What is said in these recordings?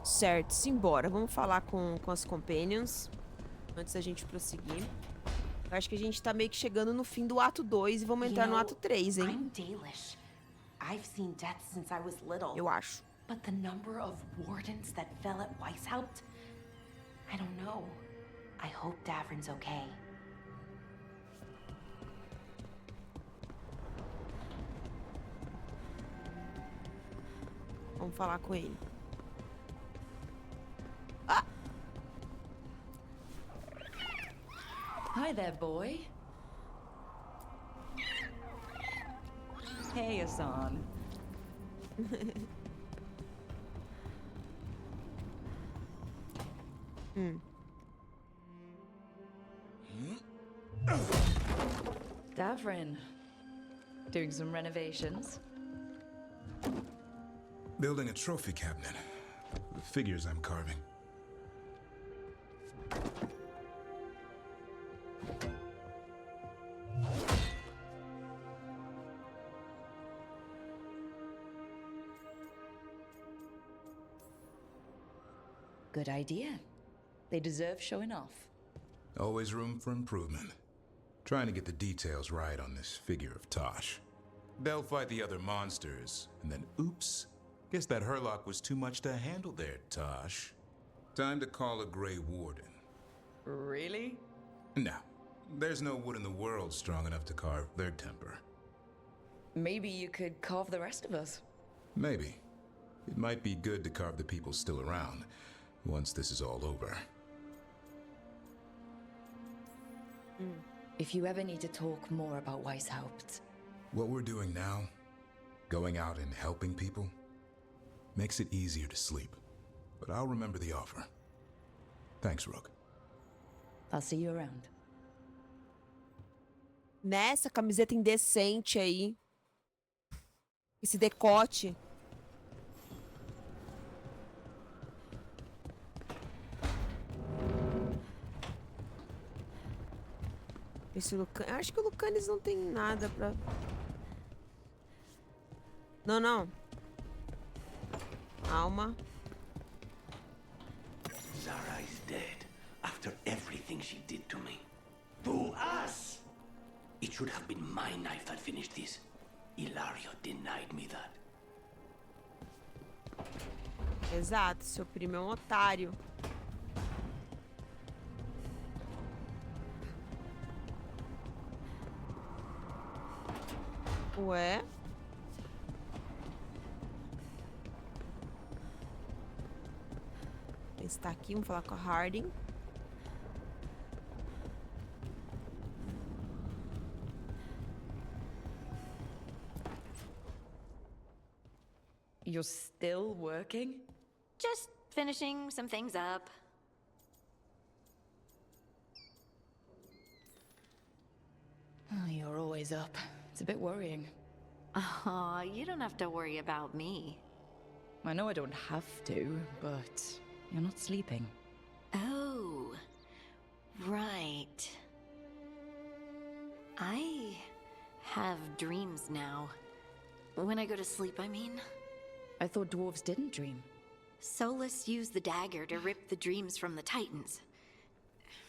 Certo, simbora. Vamos falar com as companions. Antes da gente prosseguir. Eu acho que a gente tá meio que chegando no fim do ato 2 e vamos entrar no ato 3, hein? I'm Dalish. I've seen death since I was little. Eu acho. But the number of wardens that fell at Weishaupt, I don't know. I hope Davrin's okay. Vamos falar com ele. Ah! Hi there, boy. Hey, Hassan. Davrin. Doing some renovations. Building a trophy cabinet. The figures I'm carving. Good idea. They deserve showing off. Always room for improvement. Trying to get the details right on this figure of Tosh. They'll fight the other monsters, and then oops. Guess that Herlock was too much to handle there, Tosh. Time to call a Grey Warden. Really? No, there's no wood in the world strong enough to carve their temper. Maybe you could carve the rest of us. Maybe. It might be good to carve the people still around, once this is all over. If you ever need to talk more about Weishaupt. What we're doing now, going out and helping people, makes it easier to sleep. But I'll remember the offer. Thanks, Rook. I'll see you around. Nessa camiseta indecente aí. Esse decote. Esse Lucan... Acho que o Lucanis não tem nada pra... Não, não. Calma. Zara is dead after everything she did to me. To us! It should have been my knife that finished this. Hilario denied me that. Exato, seu primo é um otário. Ué? Está aqui, vamos falar com a Harding. You're still working? Just finishing some things up. Oh, you're always up. It's a bit worrying. Aw, you don't have to worry about me. I know I don't have to, but you're not sleeping. Oh, right. I have dreams now. When I go to sleep, I mean. I thought dwarves didn't dream. Solus used the dagger to rip the dreams from the Titans.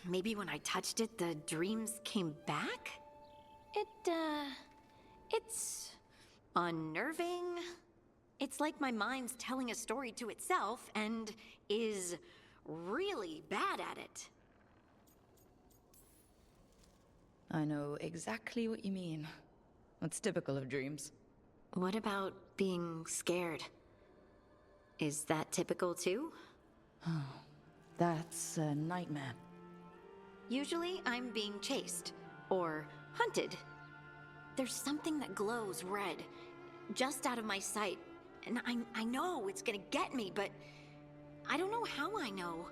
Maybe when I touched it, the dreams came back? It's unnerving. It's like my mind's telling a story to itself and is really bad at it. I know exactly what you mean. That's typical of dreams. What about being scared? Is that typical too? That's a nightmare. Usually I'm being chased or hunted. There's something that glows red, just out of my sight. And I know it's gonna get me, but I don't know how I know.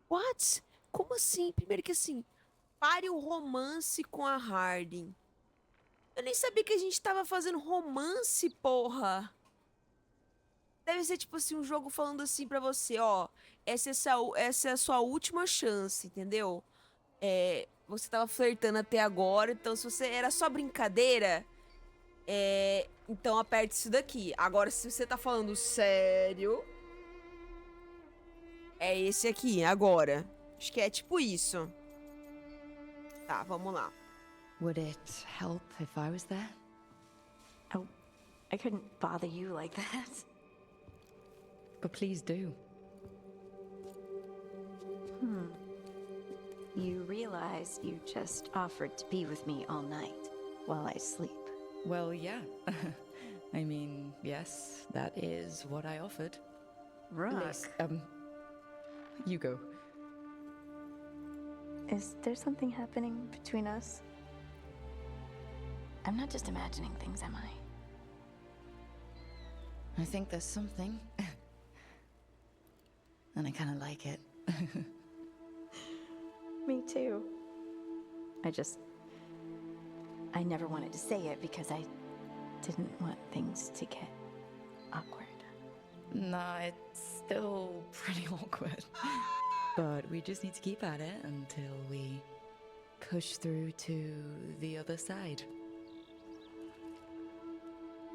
What? Como assim? Primeiro que assim, pare o romance com a Harding. Eu nem sabia que a gente tava fazendo romance, porra. Deve ser tipo assim, um jogo falando assim pra você, ó. Essa é a sua última chance, entendeu? Você tava flertando até agora, então se você era só brincadeira, então aperte isso daqui. Agora, se você tá falando sério, é esse aqui, agora. Acho que é tipo isso. Tá, vamos lá. Would it help if I was there? Oh, I couldn't bother you like that. But please do. You realize you just offered to be with me all night while I sleep. Well, yeah. I mean, yes, that is what I offered. Rook, You go. is there something happening between us? I'm not just imagining things, am I? I think there's something. And I kind of like it. Me too. I never wanted to say it because I didn't want things to get awkward. Nah, it's still pretty awkward. But we just need to keep at it until we push through to the other side.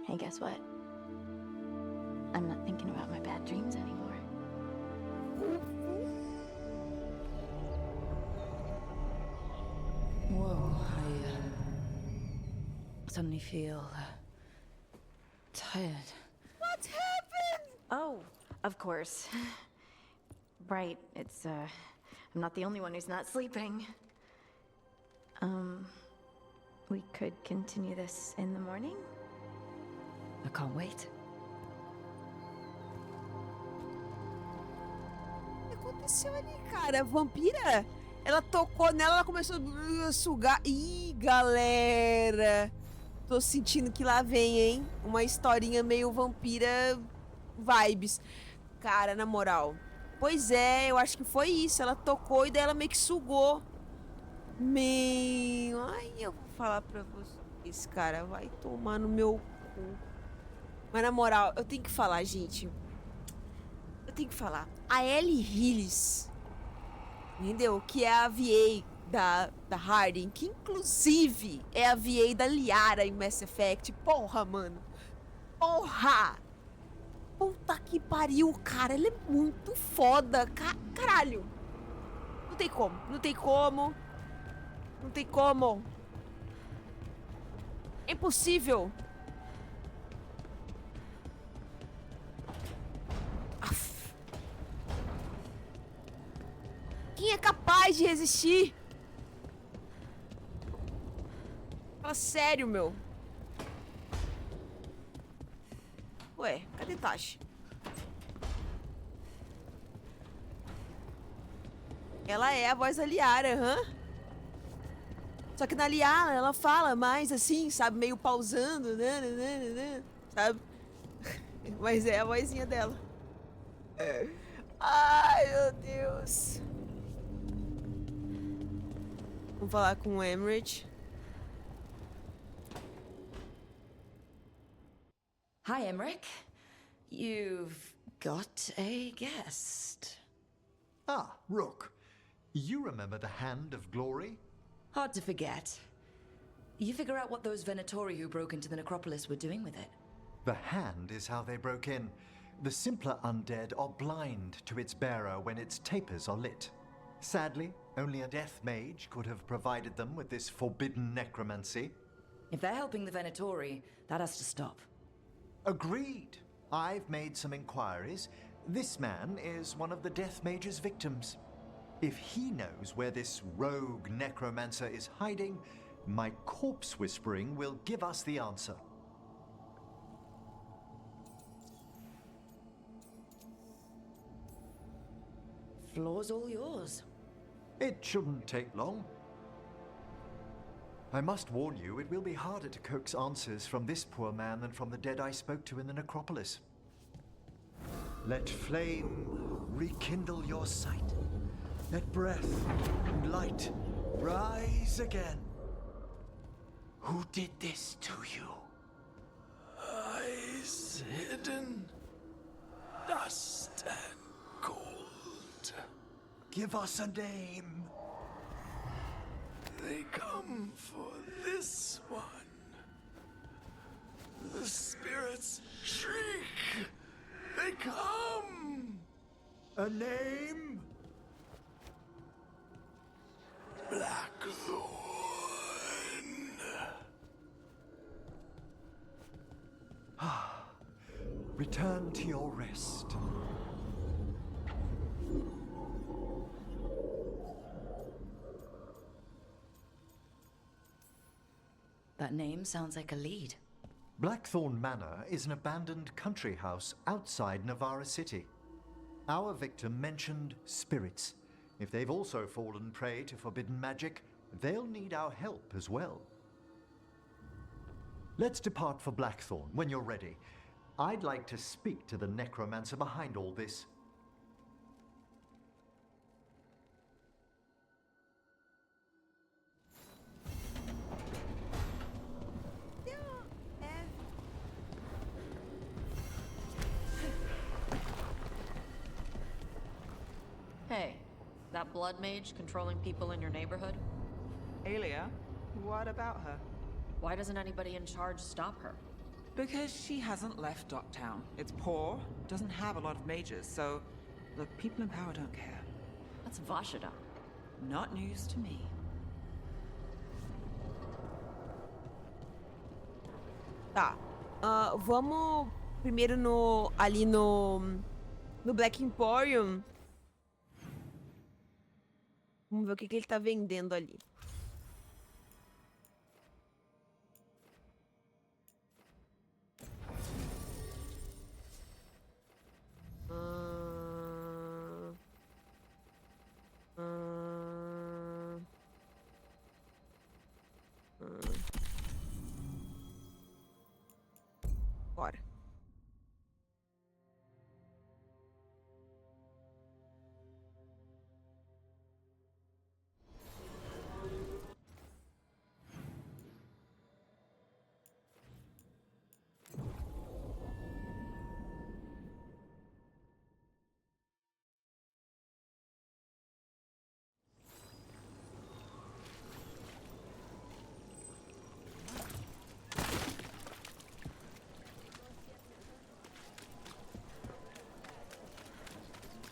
Hey, guess what? I'm not thinking about my bad dreams anymore. Whoa, I suddenly feel tired. What happened? Oh, of course. Right, I'm not the only one who's not sleeping. We could continue this in the morning? I can't wait. O que aconteceu ali, cara? A vampira? Ela tocou nela, ela começou a sugar. Ih, galera! Tô sentindo que lá vem, hein? Uma historinha meio vampira vibes. Cara, na moral. Pois é, eu acho que foi isso. Ela tocou e daí ela meio que sugou. Ai, eu vou falar pra você. Esse cara vai tomar no meu cu. Mas na moral, eu tenho que falar, gente. Eu tenho que falar. A Ellie Hillis, entendeu? Que é a VA da Harding, que inclusive é a VA da Liara em Mass Effect. Porra, mano. Porra! Puta que pariu, cara. Ela é muito foda. Caralho. Não tem como. Não tem como. Não tem como. É impossível. Aff. Quem é capaz de resistir? Fala sério, meu. Ué, cadê Tashi? Ela é a voz da Liara, aham. Só que na Liara ela fala mais assim, sabe? Meio pausando, né, sabe? Mas é a vozinha dela. Ai, meu Deus. Vamos falar com o Emmerich. Hi, Emmerich. You've got a guest. Ah, Rook. You remember the Hand of Glory? Hard to forget. You figure out what those Venatori who broke into the necropolis were doing with it. The hand is how they broke in. The simpler undead are blind to its bearer when its tapers are lit. Sadly, only a death mage could have provided them with this forbidden necromancy. If they're helping the Venatori, that has to stop. Agreed. I've made some inquiries. This man is one of the death mage's victims. If he knows where this rogue necromancer is hiding, my corpse whispering will give us the answer. Floor's all yours. It shouldn't take long. I must warn you, it will be harder to coax answers from this poor man than from the dead I spoke to in the necropolis. Let flame rekindle your sight. Let breath and light rise again. Who did this to you? Eyes hidden, dust and gold. Give us a name. They come for this one. The spirits shriek. They come. A name? Blackthorn. Return to your rest. That name sounds like a lead. Blackthorn Manor is an abandoned country house outside Navarra City. Our victim mentioned spirits. If they've also fallen prey to forbidden magic, they'll need our help as well. Let's depart for Blackthorn when you're ready. I'd like to speak to the necromancer behind all this. Hey, that blood mage controlling people in your neighborhood? Alia, what about her? Why doesn't anybody in charge stop her? Because she hasn't left Docktown. It's poor, doesn't have a lot of mages, so... Look, people in power don't care. That's Vashida. Not news to me. Tá. Vamos primeiro no Black Emporium. Vamos ver o que ele tá vendendo ali. Bora.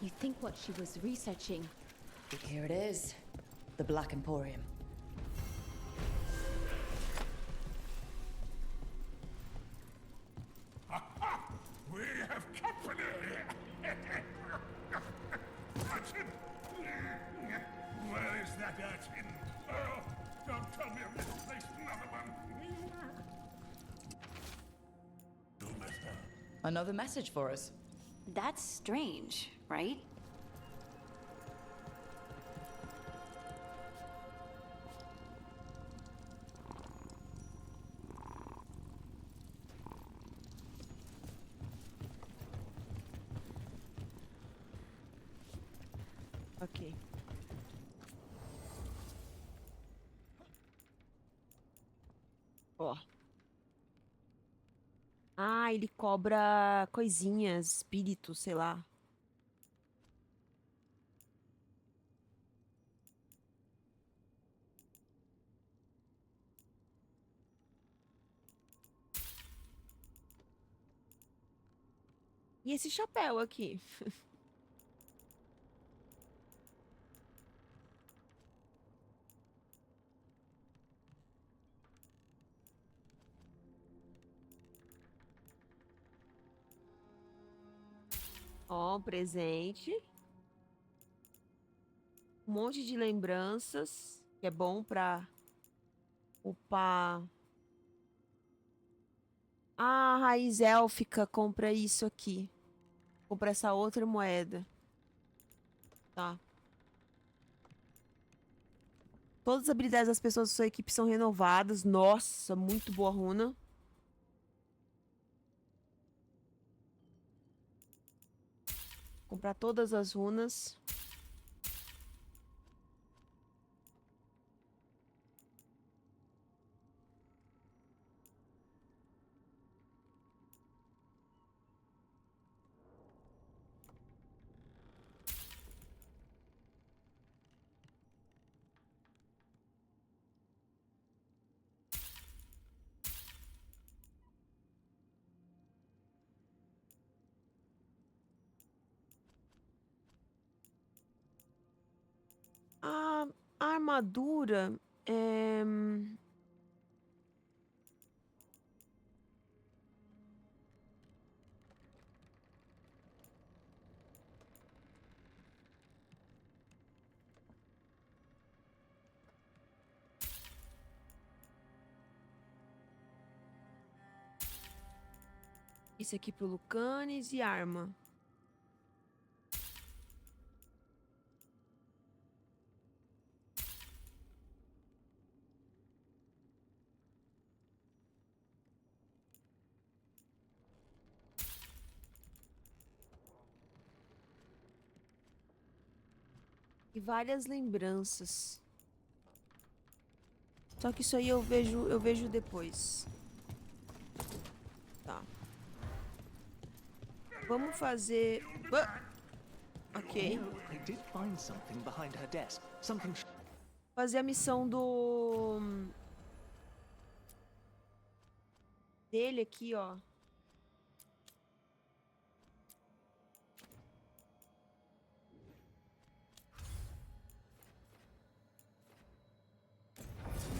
You think what she was researching? Here it is. The Black Emporium. We have company! Urchin! Where is that urchin? Oh, don't tell me I've misplaced another one! Do better. Another message for us. That's strange, right? Ok. Ó. Ah, ele cobra coisinhas, espíritos, sei lá. E esse chapéu aqui? Ó, presente. Um monte de lembranças, que é bom pra upar. Ah, a raiz élfica compra isso aqui. Compra essa outra moeda. Tá. Todas as habilidades das pessoas da sua equipe são renovadas. Nossa, muito boa runa. Comprar todas as runas. armadura é... Esse aqui pro Lucanes e arma. E várias lembranças. Só que isso aí eu vejo depois. Tá. Vamos fazer... Ok. I did find something behind her desk. Something. Fazer a missão do... dele aqui, ó.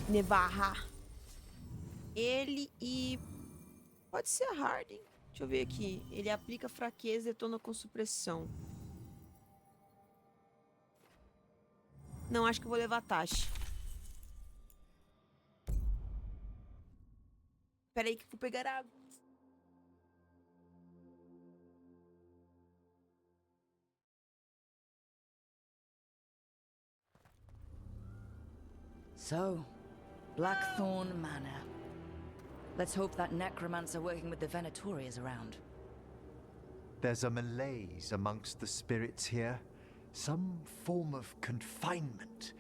Nevarra. Ele e... Pode ser a Harden. Deixa eu ver aqui. Ele aplica fraqueza e detona com supressão. Não, acho que eu vou levar a Tashi. Pera aí que eu vou pegar água. So, Blackthorn Manor. Let's hope that necromancer working with the Venatori is around. There's a malaise amongst the spirits here. Some form of confinement.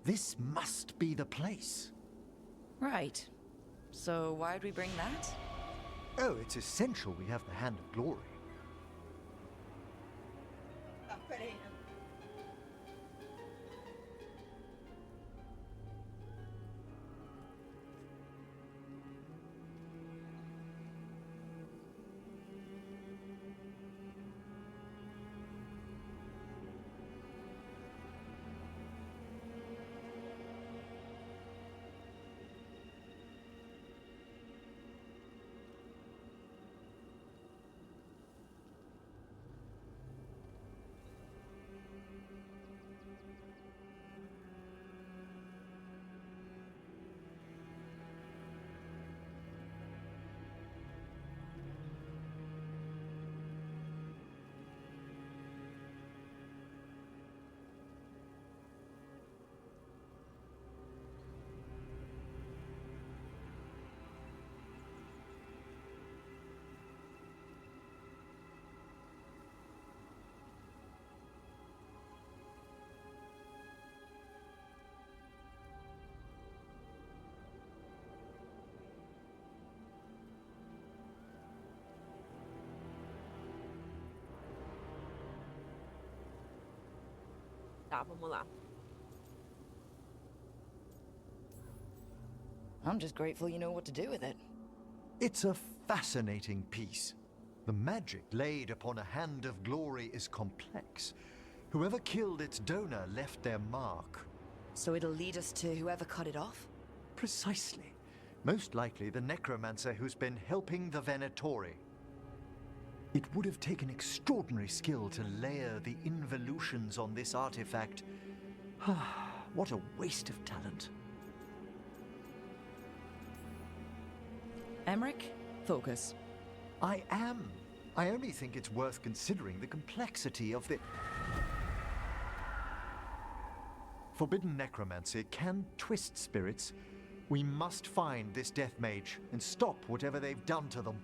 This must be the place. Right. So why'd we bring that? Oh, it's essential we have the Hand of Glory. Tá, vamos lá. I'm just grateful you know what to do with it. It's a fascinating piece. The magic laid upon a Hand of Glory is complex. Whoever killed its donor left their mark. So it'll lead us to whoever cut it off? Precisely. Most likely the necromancer who's been helping the Venatori. It would have taken extraordinary skill to layer the involutions on this artifact. What a waste of talent. Emmerich, focus. I am. I only think it's worth considering the complexity of the... Forbidden necromancy can twist spirits. We must find this death mage and stop whatever they've done to them.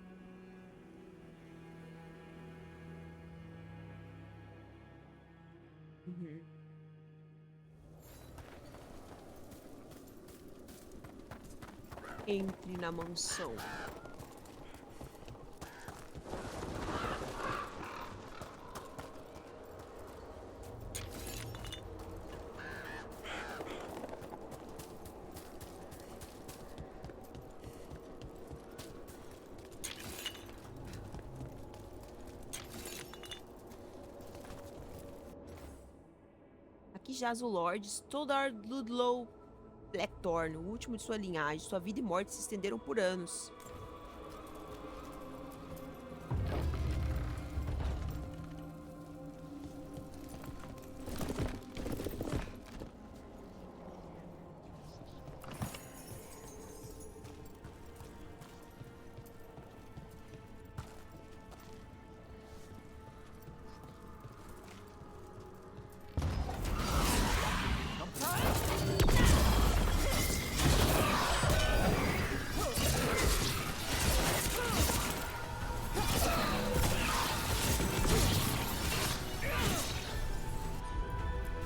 Entre na mansão. aqui jaz o Lord Stoddard Ludlow Blackthorn, o último de sua linhagem. Sua vida e morte se estenderam por anos.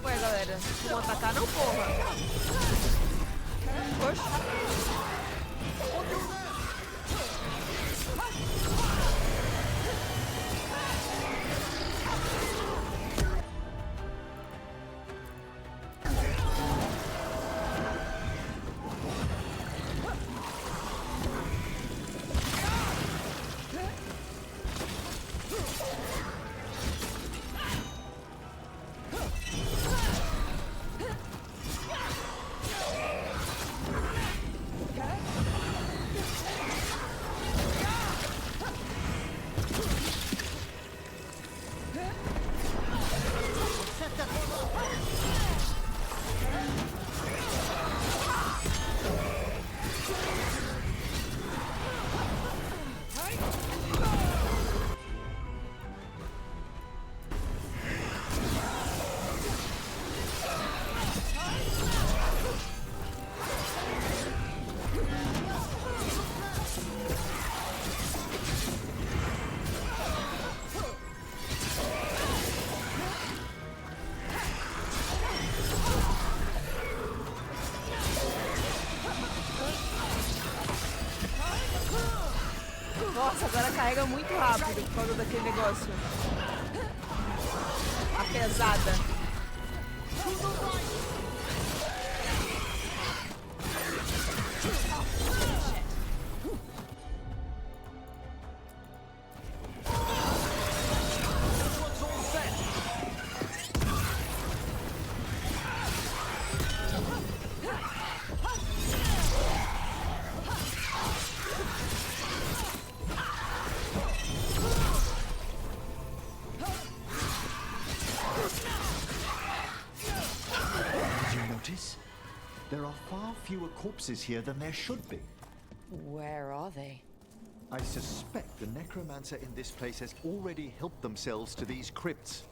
Ué, galera, não vão atacar não, porra. Oxe. Nossa, agora carrega muito rápido por causa daquele negócio. A pesada. There are far fewer corpses here than there should be. Where are they? I suspect the necromancer in this place has already helped themselves to these crypts.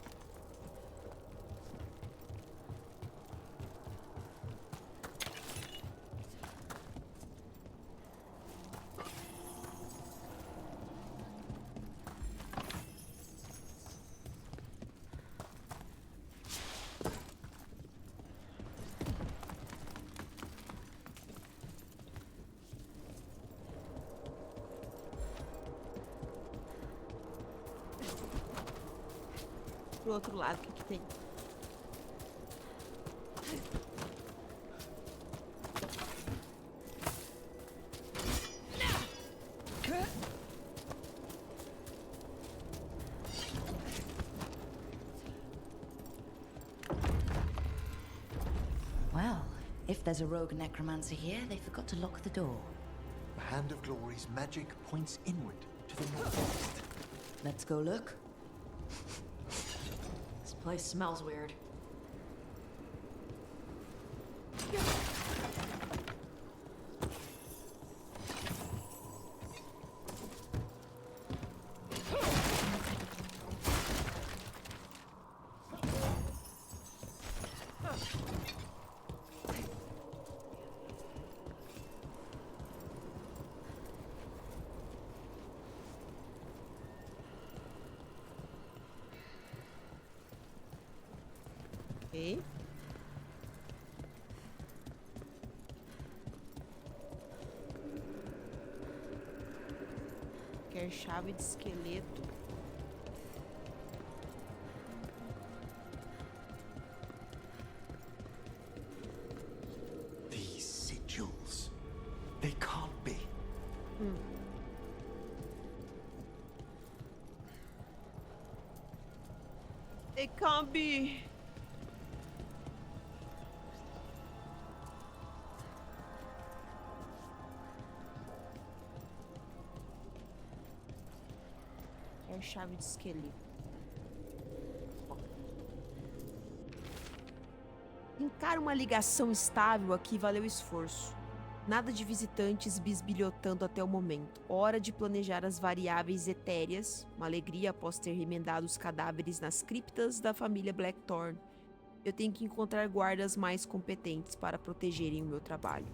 Pro outro lado, o que que tem? Well, if there's a rogue necromancer here, they forgot to lock the door. The Hand of Glory's magic points inward to the northwest. Let's go look. This place smells weird. Ok. Quer chave de esqueleto. These sigils. They can't be. It can't be. chave de esqueleto. Encara uma ligação estável aqui valeu o esforço. Nada de visitantes bisbilhotando até o momento. Hora de planejar as variáveis etéreas. Uma alegria após ter remendado os cadáveres nas criptas da família Blackthorn. Eu tenho que encontrar guardas mais competentes para protegerem o meu trabalho.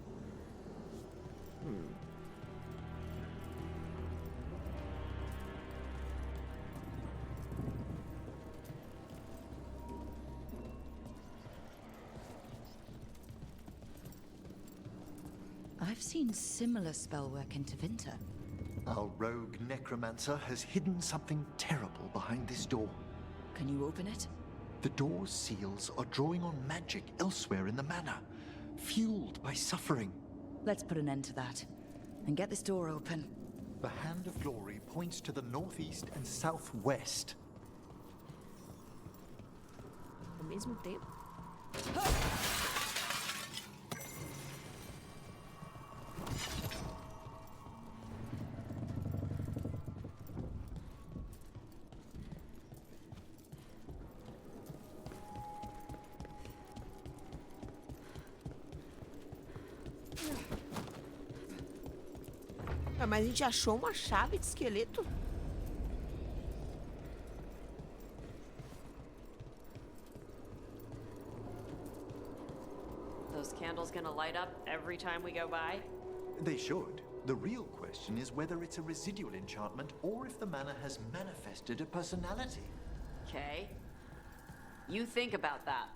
I've seen similar spellwork in Tevinter. Our rogue necromancer has hidden something terrible behind this door. Can you open it? The door's seals are drawing on magic elsewhere in the manor, fueled by suffering. Let's put an end to that and get this door open. The Hand of Glory points to the northeast and southwest. Ao mesmo tempo. Mas a gente achou uma chave de esqueleto? Those candles gonna light up every time we go by? They should. The real question is whether it's a residual enchantment or if the manor has manifested a personality. Okay. You think about that.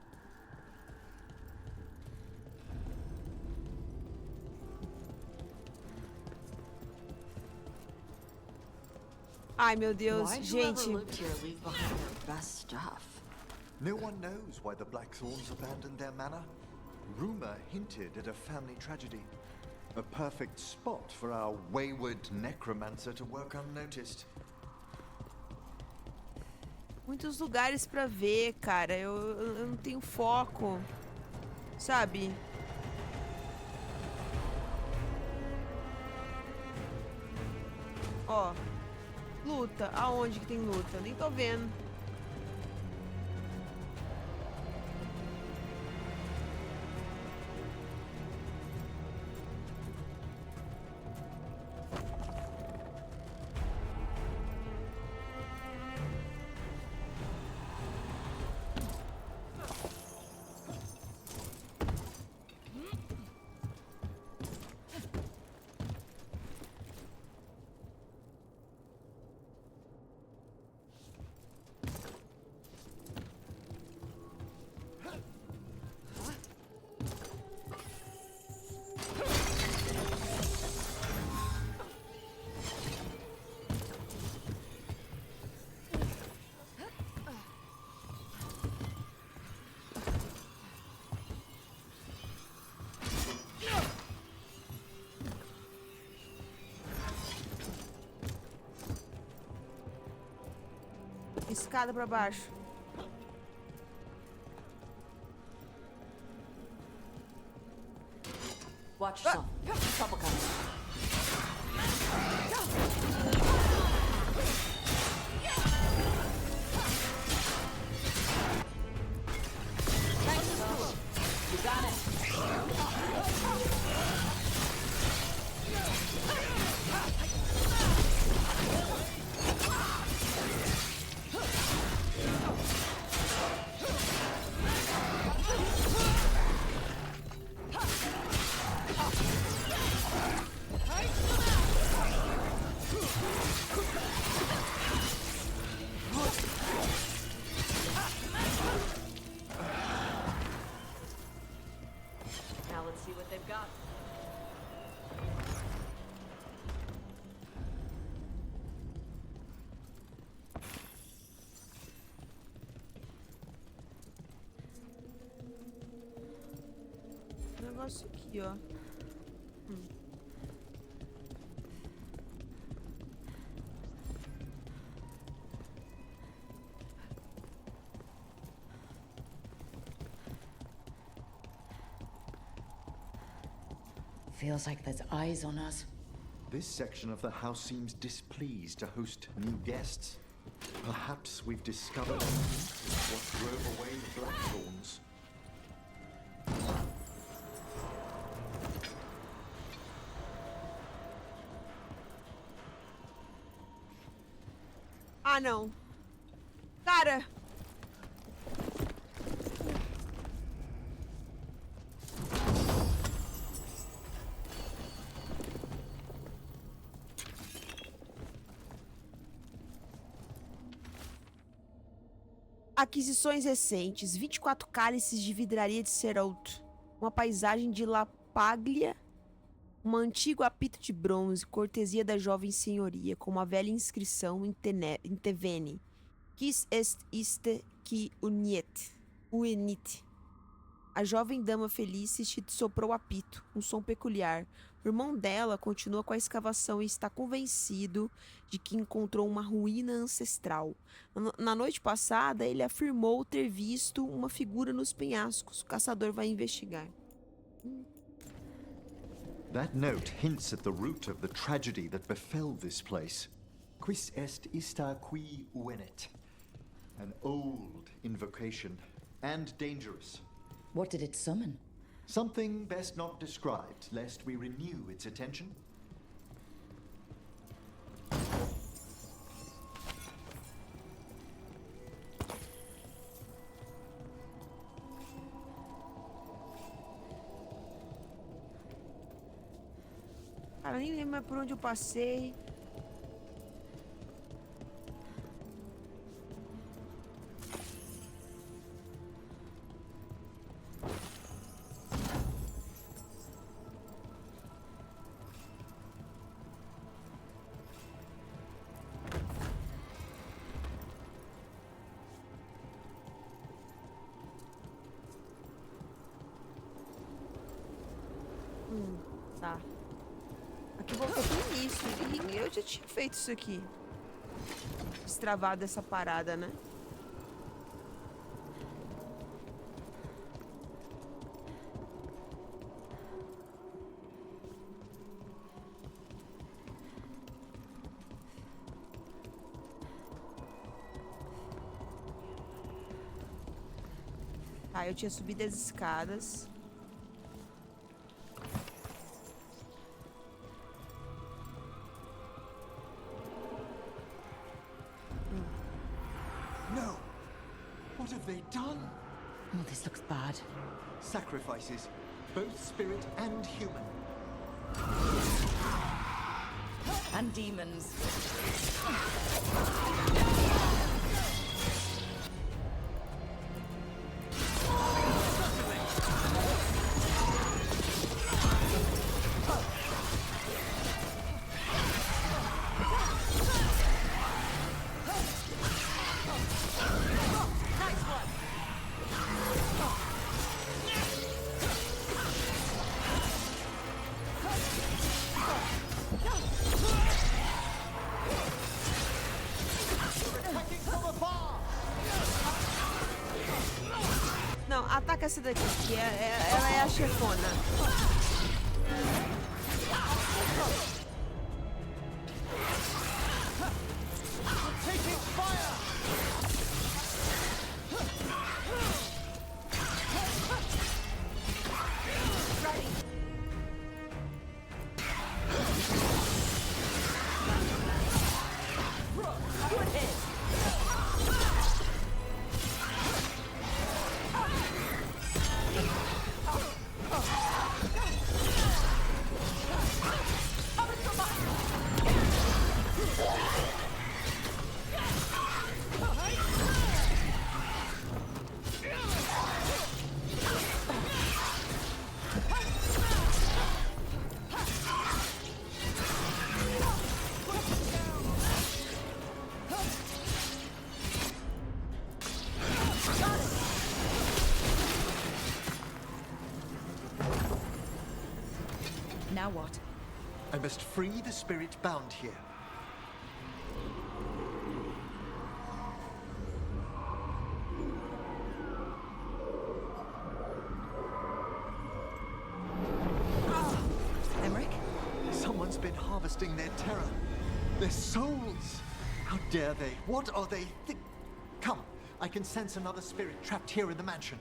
Ai, meu Deus, Why gente. whoever lived here leave behind their best stuff? No one knows why the Blackthorns abandoned their manor. Rumor hinted at a family tragedy. A perfect spot for our wayward necromancer to work unnoticed. Muitos lugares pra ver, cara. Eu não tenho foco. Sabe? Ó. Luta. Aonde que tem luta? Nem tô vendo. Escada pra baixo. Watch yourself. Trouble coming. You got it. Now let's see what they've got. Negócio aqui, ó. Feels like there's eyes on us. This section of the house seems displeased to host new guests. Perhaps we've discovered what drove away the Blackthorns. Ah, não. Cara. Aquisições recentes. 24 cálices de vidraria de Ceralt. Uma paisagem de La Paglia. Um antigo apito de bronze, cortesia da jovem senhoria, com uma velha inscrição em Tevene. Quis est este qui unit. A jovem dama Felice soprou o apito, um som peculiar. O irmão dela continua com a escavação e está convencido de que encontrou uma ruína ancestral. Na noite passada, ele afirmou ter visto uma figura nos penhascos. O caçador vai investigar. That note hints at the root of the tragedy that befell this place. Quis est ista qui uenit? An old invocation, and dangerous. What did it summon? Something best not described, lest we renew its attention. Cara, nem lembro mais por onde eu passei. Tá. Aqui voltou pro início. E eu já tinha feito isso aqui. Destravado essa parada, né? Tá, eu tinha subido as escadas. No! What have they done? Oh, this looks bad. Sacrifices, both spirit and human. And demons. Não, ataca essa daqui, que ela é a chefona. Now what? I must free the spirit bound here. Emmerich? Someone's been harvesting their terror, their souls. How dare they? What are they Come, I can sense another spirit trapped here in the mansion.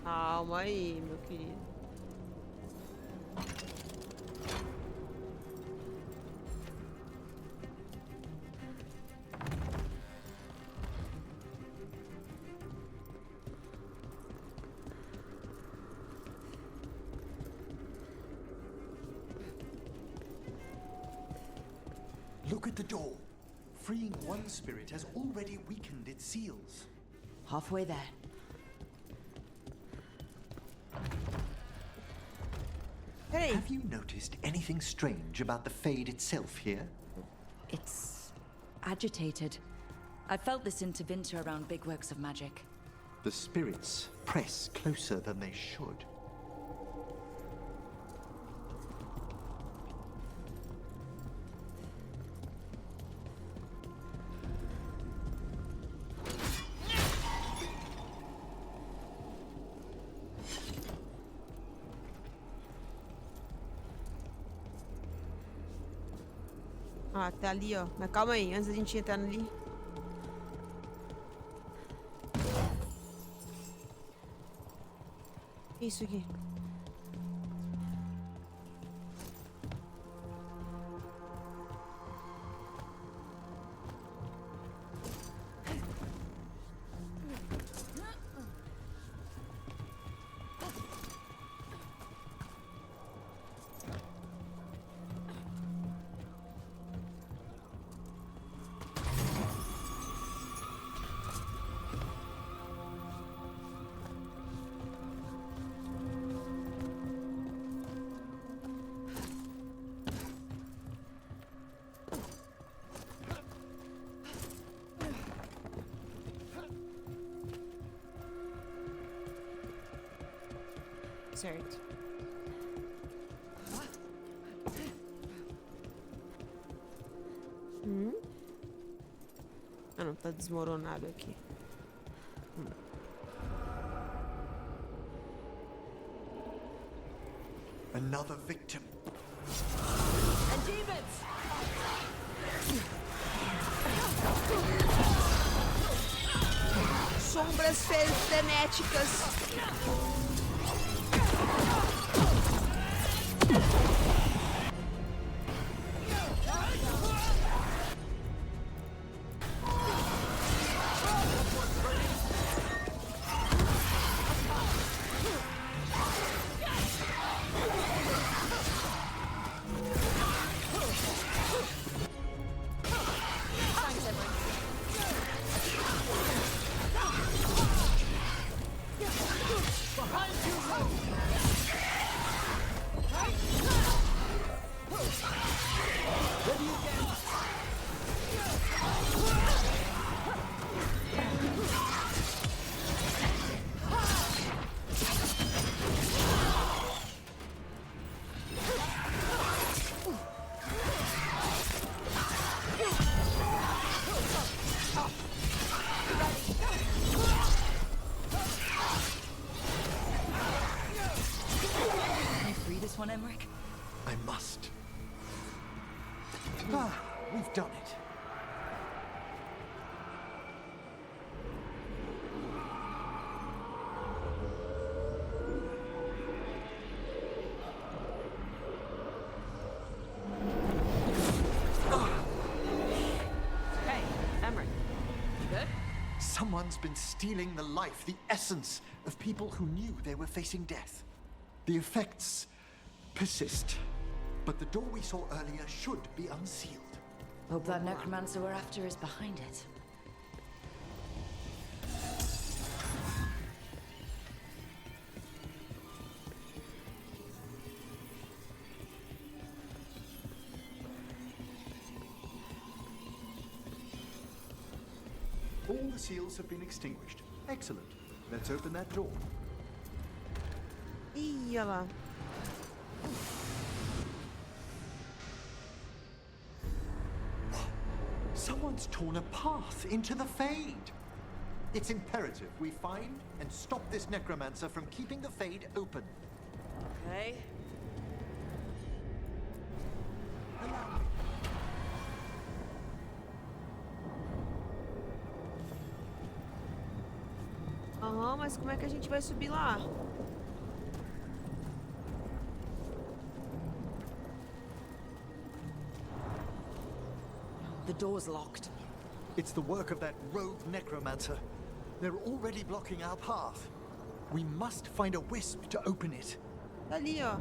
Calma aí, meu querido. Look at the door. Freeing one spirit has already weakened its seals. Halfway there. Hey. Have you noticed anything strange about the Fade itself here? It's agitated. I felt this intervinter around big works of magic. The spirits press closer than they should. Ah, tá ali, ó. Mas calma aí, antes da gente entrar ali. Que isso aqui? Certo. Ah, não, tá desmoronado aqui. Another victim. And demons! Sombras frenéticas. I must. Ah, we've done it. Hey, Emmerich. You good? Someone's been stealing the life, the essence of people who knew they were facing death. The effects persist, but the door we saw earlier should be unsealed. Hope that necromancer we're after is behind it. All the seals have been extinguished. Excellent. Let's open that door. Ih, olha lá. Someone's torn a path into the Fade. It's imperative we find and stop this necromancer from keeping the Fade open. Okay. Aham, mas como é que a gente vai subir lá? The door's locked. It's the work of that rogue necromancer. They're already blocking our path. We must find a wisp to open it. Tá ali, ó.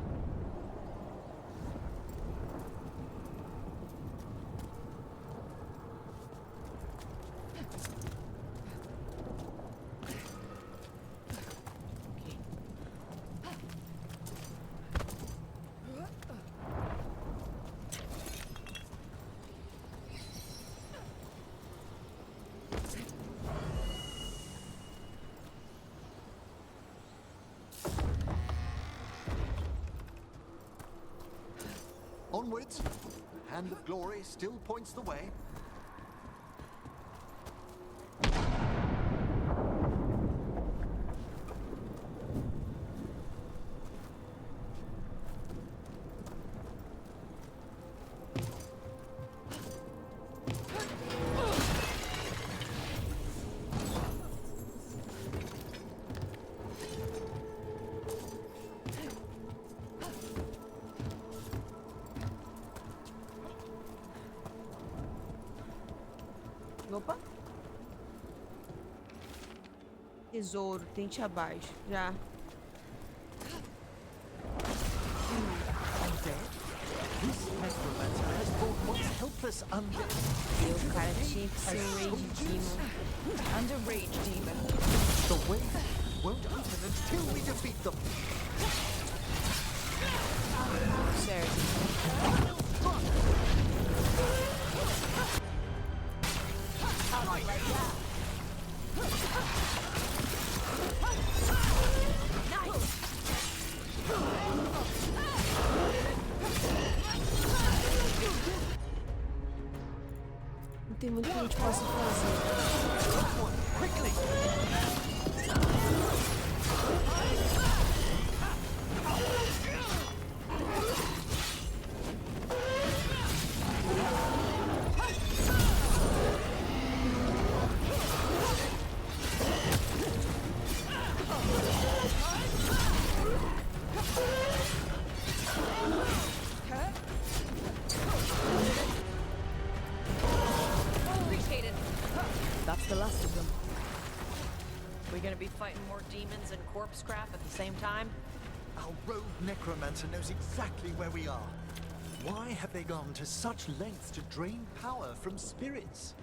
Onwards. The hand of glory still points the way. Opa. Tesouro, tente abaixo. Já. This necromancer has brought once helpless undead. Meu cara tinha que ser um Rage Demon. And a rage demon. The way won't open until we defeat them. Certo. Não tem muito que a gente possa fazer. Quickly! That's the last of them. We gonna be fighting more demons and corpse scrap at the same time? Our rogue necromancer knows exactly where we are. Why have they gone to such lengths to drain power from spirits?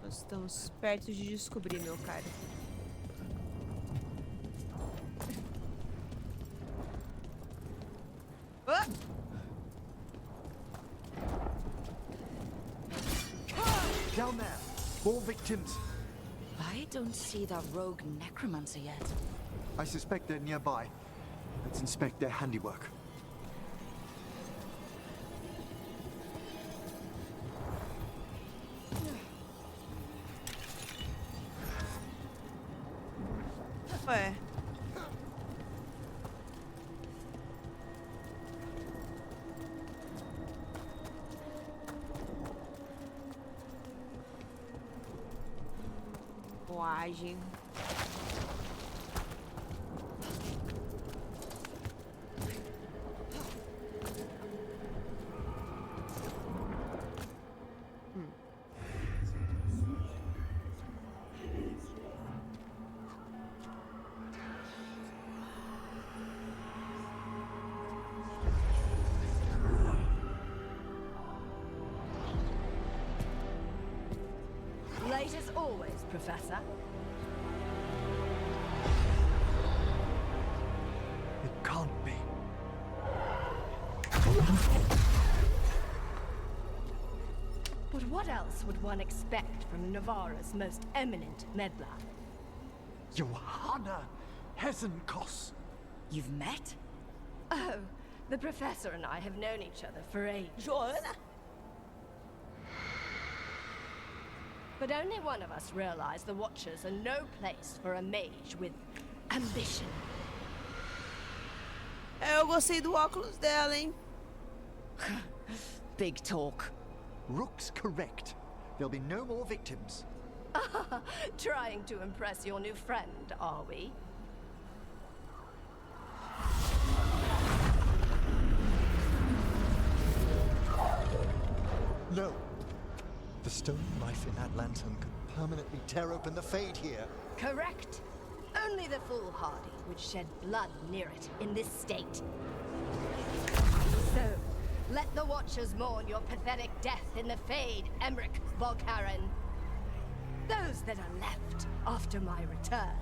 Nós estamos perto de descobrir, meu cara. Ah! Down there! More victims! I don't see that rogue necromancer yet. I suspect they're nearby. Let's inspect their handiwork. Ué. Boagem. Late as always, Professor. It can't be. But what else would one expect from Navarra's most eminent meddler? Johanna Hesenkos. You've met? Oh, the Professor and I have known each other for ages. Joana? But only one of us realized the Watchers are no place for a mage with ambition. Eu gostei do óculos dela, hein? Big talk. Rook's correct. There'll be no more victims. Trying to impress your new friend, are we? No. The stone knife in that lantern could permanently tear open the Fade here. Correct. Only the foolhardy would shed blood near it in this state. So, let the Watchers mourn your pathetic death in the Fade, Emmerich Volkaren. Those that are left after my return.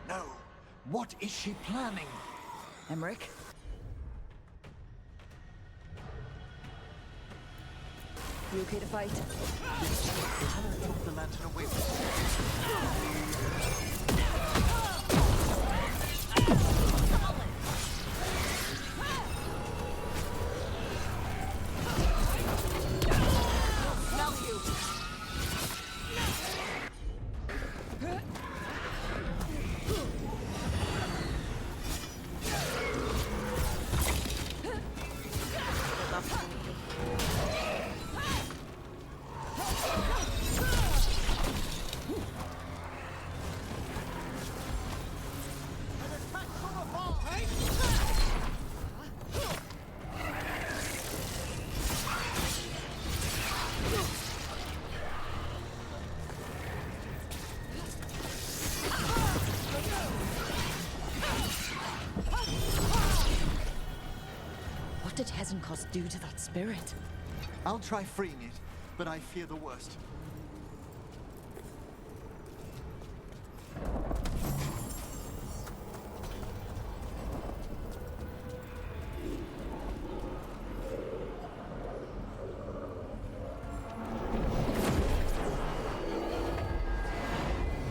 No. What is she planning? Emmerich? You okay to fight? Hannah took the lantern away from What did Hezenkos do to that spirit? I'll try freeing it, but I fear the worst.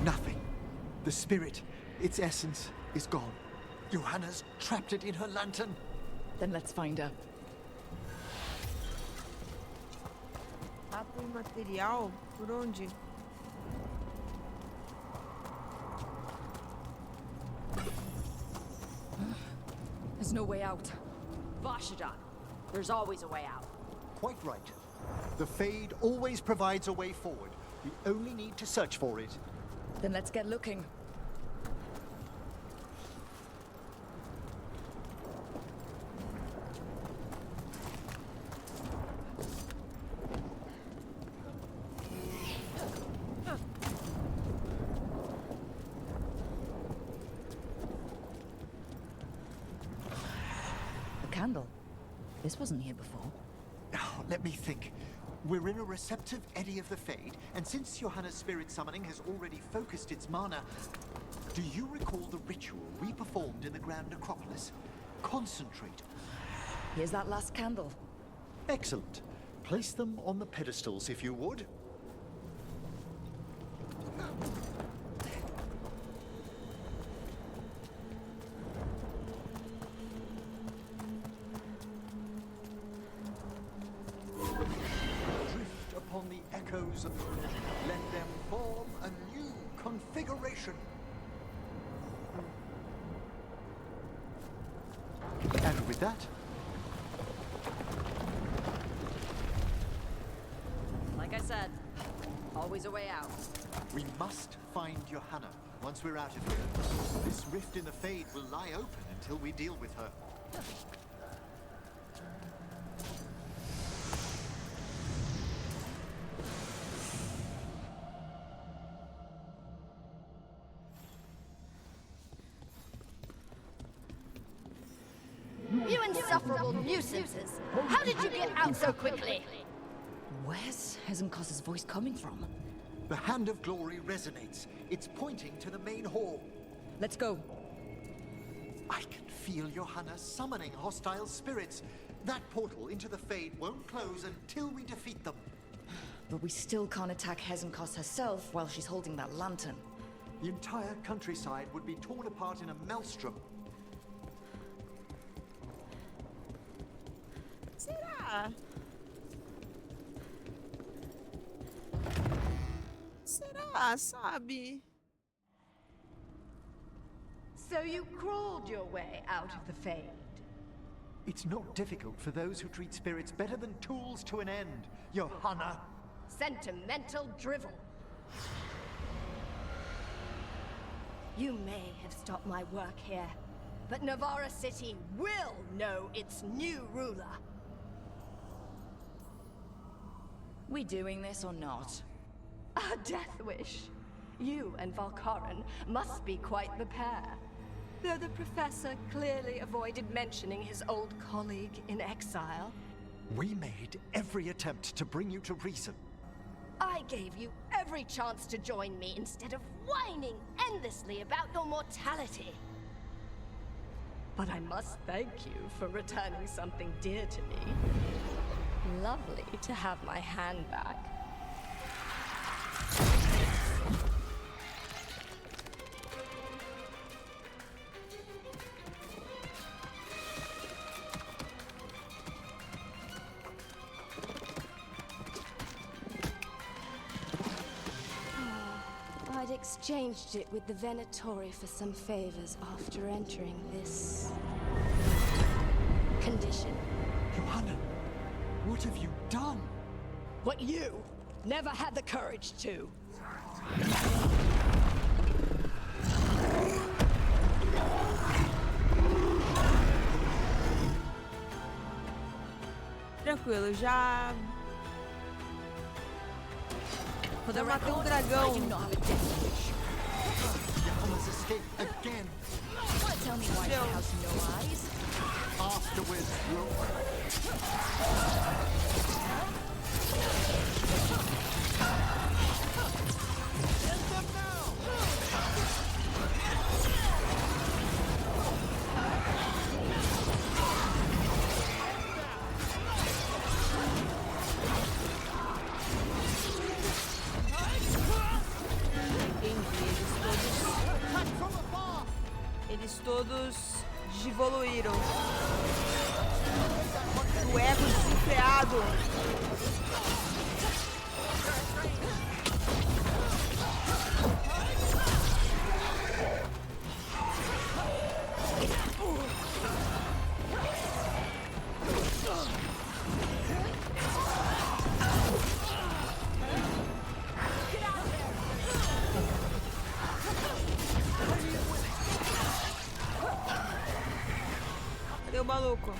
Nothing. The spirit, its essence, is gone. Johanna's trapped it in her lantern. Then let's find her. Mapa e material? Por onde? There's no way out. Vashadan, there's always a way out. Quite right. The Fade always provides a way forward. We only need to search for it. Then let's get looking. Candle. This wasn't here before. Oh, let me think. We're in a receptive eddy of the Fade, and since Johanna's spirit summoning has already focused its mana, do you recall the ritual we performed in the Grand Acropolis? Concentrate. Here's that last candle. Excellent. Place them on the pedestals, if you would. Drift upon the echoes of... Let them form a new configuration. And with that... Like I said, always a way out. We must find Johanna once we're out of here. This rift in the Fade will lie open until we deal with her. You insufferable nuisances! How did you get out so quickly? Where's Hezenkos' voice coming from? The Hand of Glory resonates. It's pointing to the main hall. Let's go. I can feel Johanna summoning hostile spirits. That portal into the Fade won't close until we defeat them. But we still can't attack Hezenkos herself while she's holding that lantern. The entire countryside would be torn apart in a maelstrom. Será? Será, sabe? So you crawled your way out of the Fade. It's not difficult for those who treat spirits better than tools to an end, Johanna. Sentimental drivel. You may have stopped my work here, but Navarra City will know its new ruler. We doing this or not? A death wish. You and Valkaran must be quite the pair. Though the professor clearly avoided mentioning his old colleague in exile. We made every attempt to bring you to reason. I gave you every chance to join me instead of whining endlessly about your mortality. But I must thank you for returning something dear to me. Lovely to have my hand back. I'd exchanged it with the Venatori for some favors after entering this condition. Johanna, what have you done? What you never had the courage to. Tranquilo, já matei um dragão. Johanna's escape again. Tell me why it has no eyes. Afterwards, Eles todos desevoluíram. O ego desenfreado. Cadê o maluco?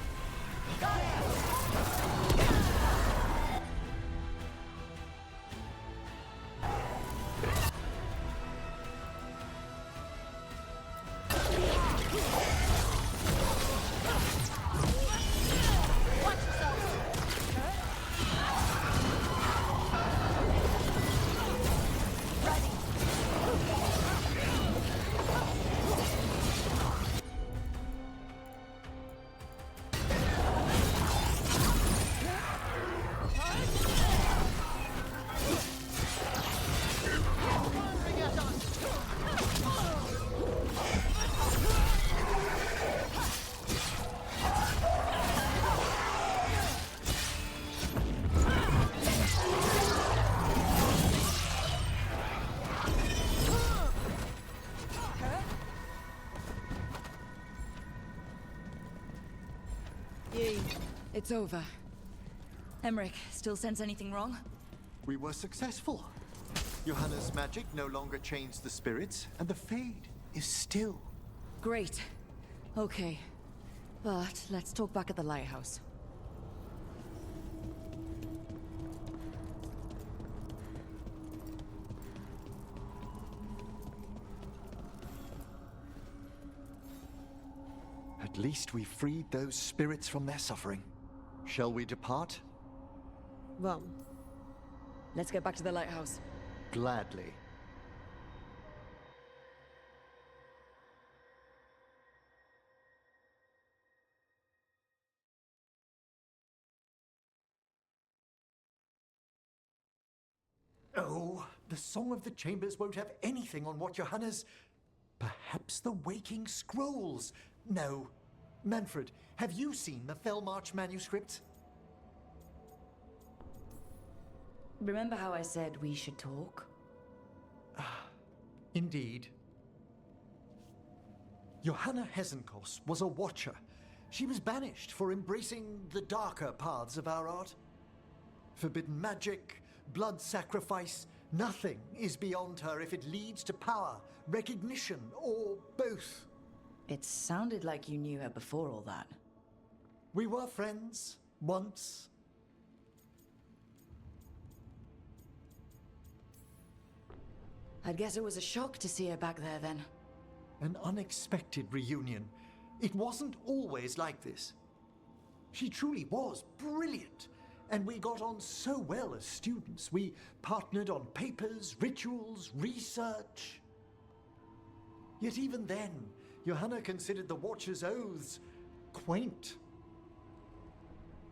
It's over. Emmerich, still sense anything wrong? we were successful. Johanna's magic no longer changed the spirits, and the Fade is still. Great. Okay. But let's talk back at the lighthouse. At least we freed those spirits from their suffering. Shall we depart? Vamos. Let's get back to the lighthouse. Gladly. Oh, the Song of the Chambers won't have anything on what Johanna's... Perhaps the Waking Scrolls? No. Manfred, have you seen the Fellmarch manuscripts? Remember how I said we should talk? Indeed. Johanna Hesenkos was a watcher. She was banished for embracing the darker paths of our art. Forbidden magic, blood sacrifice, nothing is beyond her if it leads to power, recognition, or both. It sounded like you knew her before all that. We were friends, once. I'd guess it was a shock to see her back there then. An unexpected reunion. It wasn't always like this. She truly was brilliant, and we got on so well as students. We partnered on papers, rituals, research. Yet even then, Johanna considered the Watcher's oaths quaint.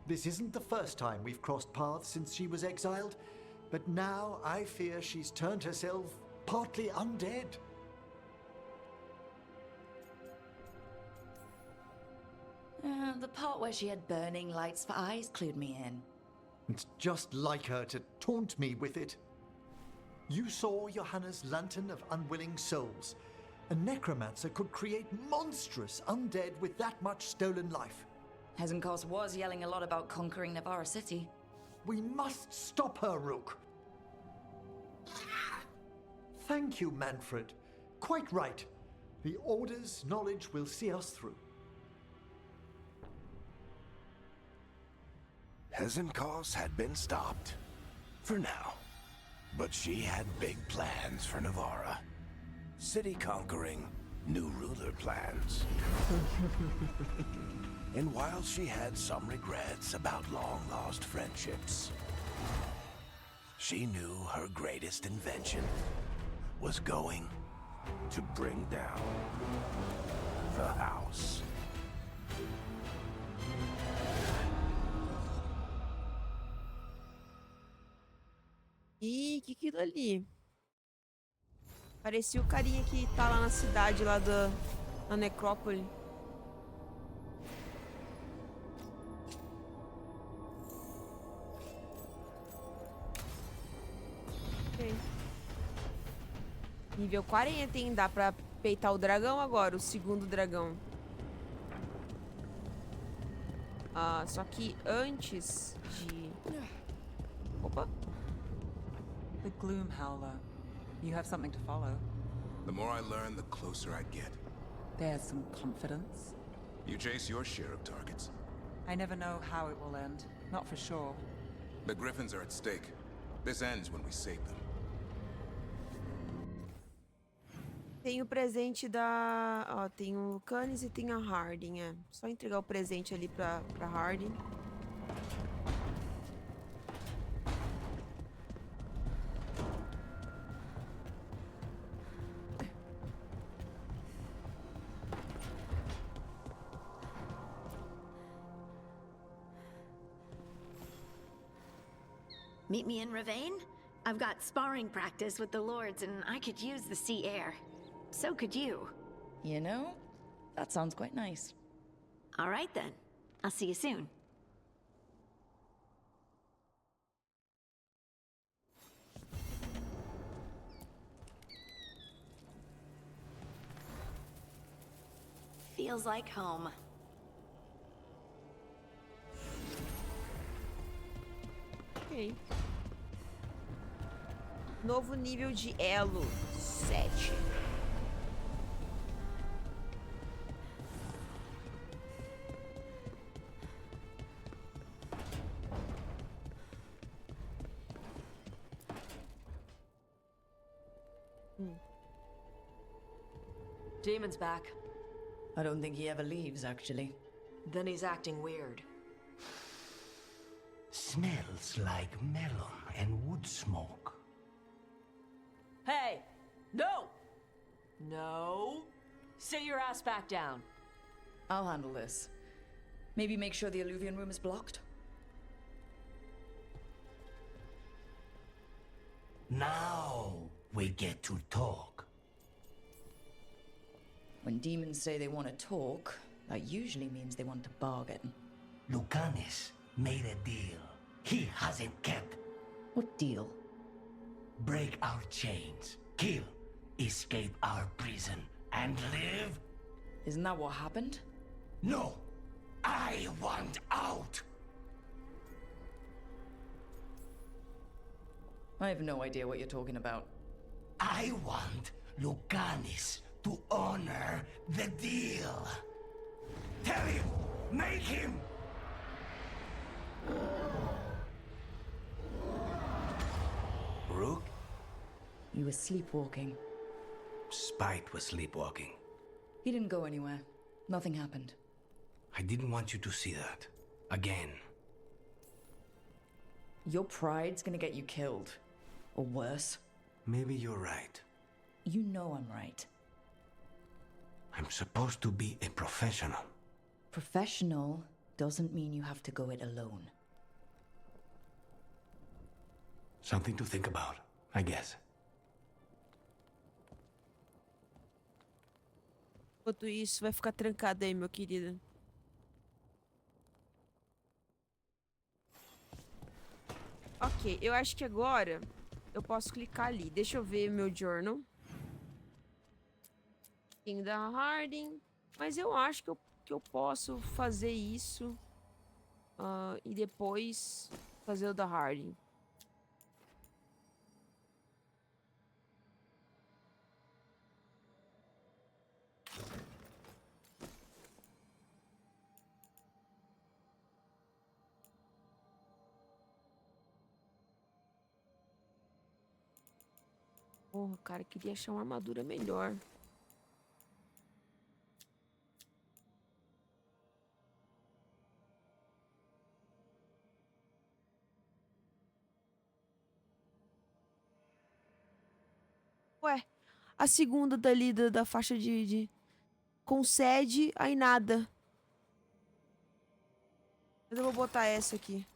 This isn't the first time we've crossed paths since she was exiled, but now I fear she's turned herself partly undead. The part where she had burning lights for eyes clued me in. It's just like her to taunt me with it. You saw Johanna's lantern of unwilling souls. A necromancer could create monstrous undead with that much stolen life. Hesenkos was yelling a lot about conquering Navarra City. We must stop her, Rook. Thank you, Manfred. Quite right. The Order's knowledge will see us through. Hesenkos had been stopped. For now. But she had big plans for Navarra. City conquering, new ruler plans. And while she had some regrets about long-lost friendships, she knew her greatest invention was going to bring down the house. Ih, que aquilo ali? Parecia o carinha que tá lá na cidade, lá na necrópole. Ok. Nível 40, hein? Dá pra peitar o dragão agora, o segundo dragão. Só que antes de... Opa. The Gloom Howler. You have something to follow. The more I learn, the closer I get. There's some confidence. You chase your share of targets. I never know how it will end. Not for sure. The Griffins are at stake. This ends when we save them. Tem o presente da... Ó, tem o Canis e tem a Harding, é. Só entregar o presente ali pra Harding. Meet me in Ravane? I've got sparring practice with the lords and I could use the sea air. So could you. You know, that sounds quite nice. All right then. I'll see you soon. Feels like home. Ok. Novo nível de elo 7. Demon's back. I don't think he ever leaves, actually. Then he's acting weird. Smells like melon and wood smoke. Hey! No! No! Sit your ass back down. I'll handle this. Maybe make sure the Alluvian room is blocked? Now we get to talk. When demons say they want to talk, that usually means they want to bargain. Lucanis made a deal he hasn't kept. What deal? Break our chains, kill, escape our prison, and live Isn't that what happened? No! I want out! I have no idea what you're talking about. I want Lucanis to honor the deal. Tell him! Make him! Rook? You were sleepwalking. Spite was sleepwalking. He didn't go anywhere. Nothing happened. I didn't want you to see that. Again. Your pride's gonna get you killed. Or worse. Maybe you're right. You know I'm right. I'm supposed to be a professional. Professional doesn't mean you have to go it alone. Something to think about, I guess. Enquanto isso, vai ficar trancado aí, meu querido. Ok, eu acho que agora eu posso clicar ali. Deixa eu ver meu journal. Tem da Harding. Mas eu acho que eu posso fazer isso. E depois fazer o da Harding. Porra, cara, queria achar uma armadura melhor. Ué, a segunda dali da faixa de... Concede, aí nada. Mas eu vou botar essa aqui.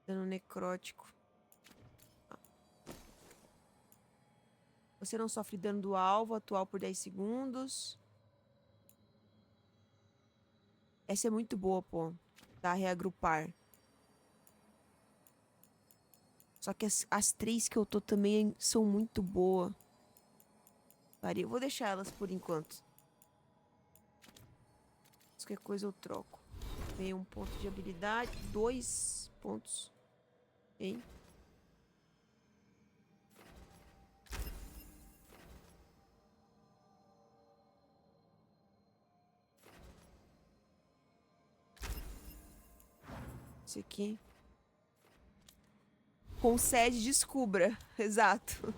Dano necrótico. Você não sofre dano do alvo atual por 10 segundos. Essa é muito boa, pô. Tá, reagrupar. Só que as três que eu tô também são muito boas. Eu vou deixar elas por enquanto. Qualquer coisa eu troco. Ganhei um ponto de habilidade. 2 pontos. Ok. Esse aqui. Concede, descubra. Exato.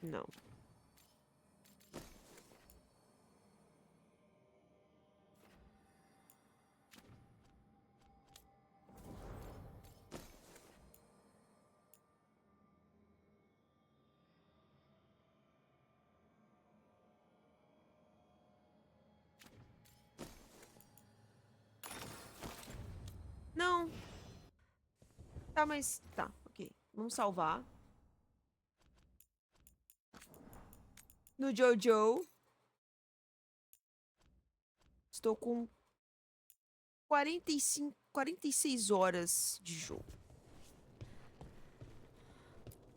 Não. Não. Tá, mas... Tá, ok. Vamos salvar. No Jojo. Estou com 46 horas de jogo.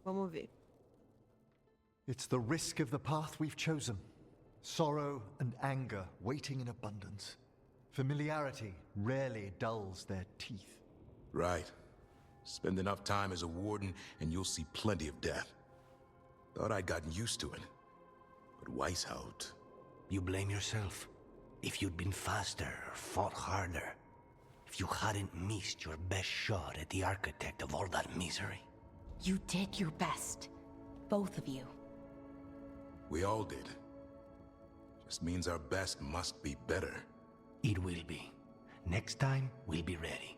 Vamos ver. It's the risk of the path we've chosen. Sorrow and anger waiting in abundance. Familiarity rarely dulls their teeth. Right. Spend enough time as a warden and you'll see plenty of death. Thought I'd gotten used to it. But Weishaupt... You blame yourself. If you'd been faster or fought harder. If you hadn't missed your best shot at the architect of all that misery. You did your best. Both of you. We all did. Just means our best must be better. It will be. Next time, we'll be ready.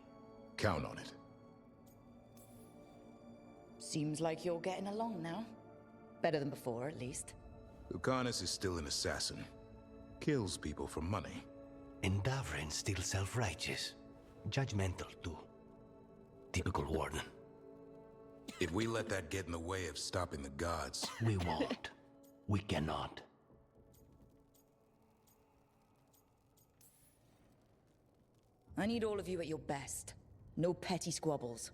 Count on it. Seems like you're getting along now. Better than before, at least. Lucanus is still an assassin. Kills people for money. And Davrin's still self-righteous. Judgmental, too. Typical warden. If we let that get in the way of stopping the gods... We won't. we cannot. I need all of you at your best. No petty squabbles.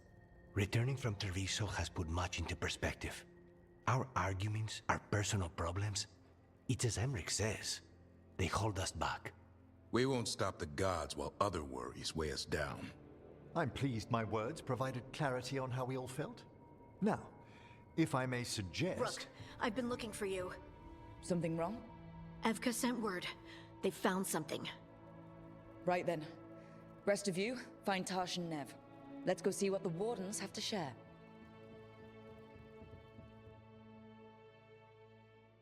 Returning from Treviso has put much into perspective. Our arguments, our personal problems, it's as Emmerich says. They hold us back. We won't stop the gods while other worries weigh us down. I'm pleased my words provided clarity on how we all felt. Now, if I may suggest... Rook, I've been looking for you. Something wrong? Evka sent word. They found something. Right then. Rest of you, find Tash and Nev. Let's go see what the Wardens have to share.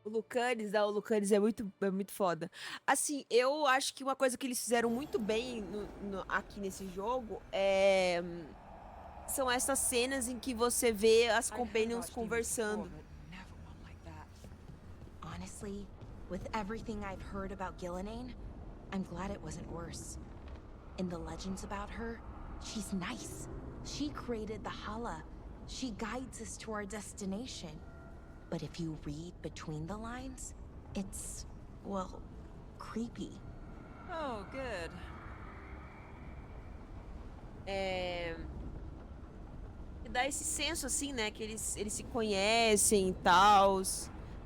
O Lucanis é muito foda. Assim, eu acho que uma coisa que eles fizeram muito bem aqui nesse jogo são essas cenas em que você vê as companions conversando. Honestly, with everything I've heard about Gillenane, I'm glad it wasn't worse. In the legends about her, she's nice. She created the Hala. She guides us to our destination. But if you read between the lines, it's, well, creepy. Oh, good. Dá esse senso, assim, né? Que eles se conhecem e tal.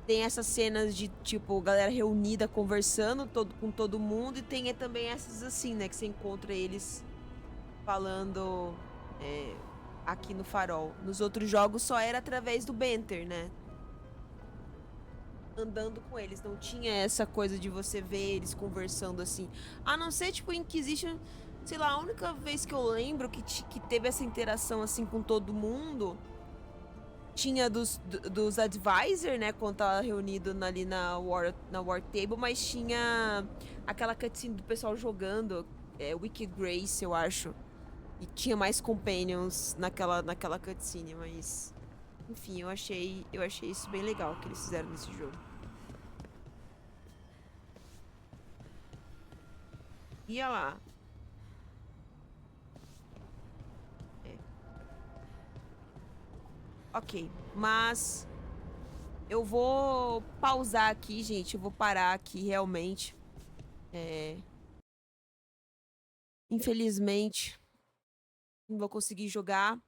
Tem essas cenas de, tipo, galera reunida conversando com todo mundo. E tem também essas, assim, né? Que você encontra eles falando aqui no farol. Nos outros jogos só era através do banter, né? Andando com eles. Não tinha essa coisa de você ver eles conversando assim. A não ser, tipo, Inquisition... Sei lá, a única vez que eu lembro que teve essa interação, assim, com todo mundo... Tinha dos advisor, né? Quando tava reunido ali na War Table. Mas tinha aquela cutscene do pessoal jogando. Wicked Grace, eu acho. E tinha mais companions naquela cutscene, mas... Enfim, eu achei isso bem legal que eles fizeram nesse jogo. Ia lá. Ok, mas eu vou pausar aqui, gente. Eu vou parar aqui, realmente. Infelizmente, não vou conseguir jogar.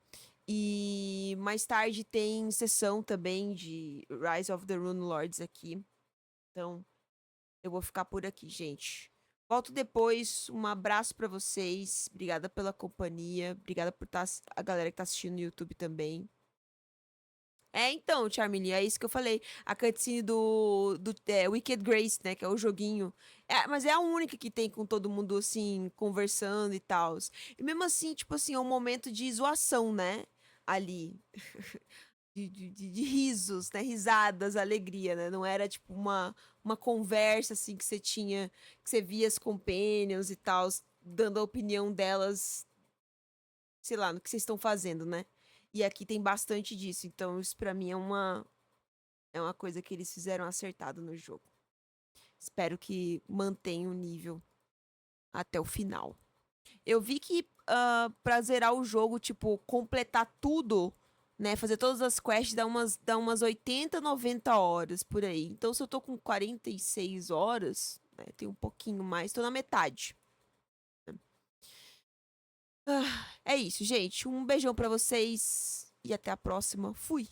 E mais tarde tem sessão também de Rise of the Rune Lords aqui. Então, eu vou ficar por aqui, gente. Volto depois. Um abraço pra vocês. Obrigada pela companhia. Obrigada por a galera que tá assistindo no YouTube também. Então, Charmely, é isso que eu falei. A cutscene do Wicked Grace, né? Que é o joguinho. Mas é a única que tem com todo mundo, assim, conversando e tal. E mesmo assim, tipo assim, é um momento de zoação, né? Ali. de risos, né? Risadas, alegria, né? Não era, tipo, uma conversa, assim, que você tinha... Que você via as companions e tal, dando a opinião delas, sei lá, no que vocês estão fazendo, né? E aqui tem bastante disso, então isso pra mim é uma coisa que eles fizeram acertado no jogo. Espero que mantenha o nível até o final. Eu vi que pra zerar o jogo, tipo, completar tudo, né, fazer todas as quests dá umas 80, 90 horas por aí. Então se eu tô com 46 horas, né, tem um pouquinho mais, tô na metade. É isso, gente. Um beijão pra vocês e até a próxima. Fui!